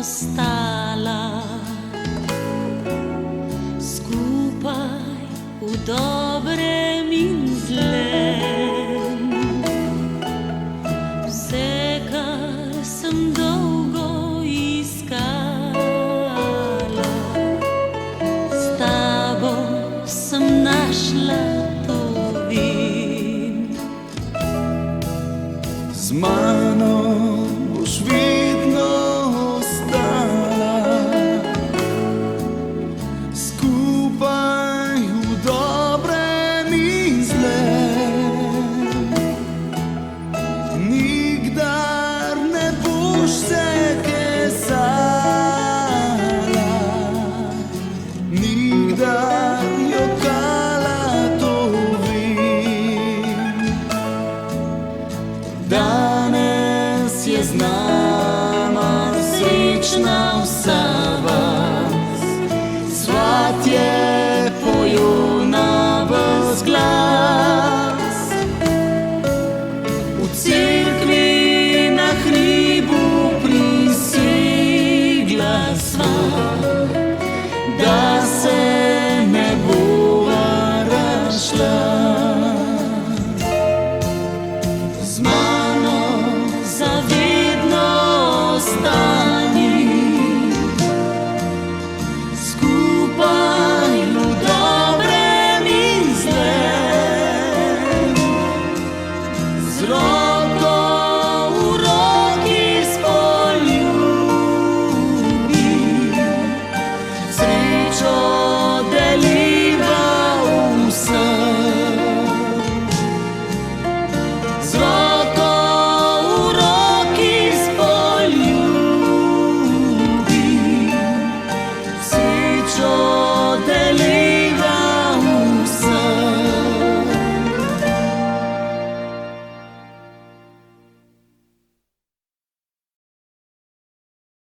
ostala skupaj v dobrem in zlem. Vse, kar sem dolgo iskala, s tabo sem našla, to vem. Z mano boš vedno ostala, skupaj v dobrem in zlem. Nikdar ne boš se kesala, nikdar jokala, to vem. Danes je z nama srečna vsa vas, svatje pojo na ves glas. V cerkvi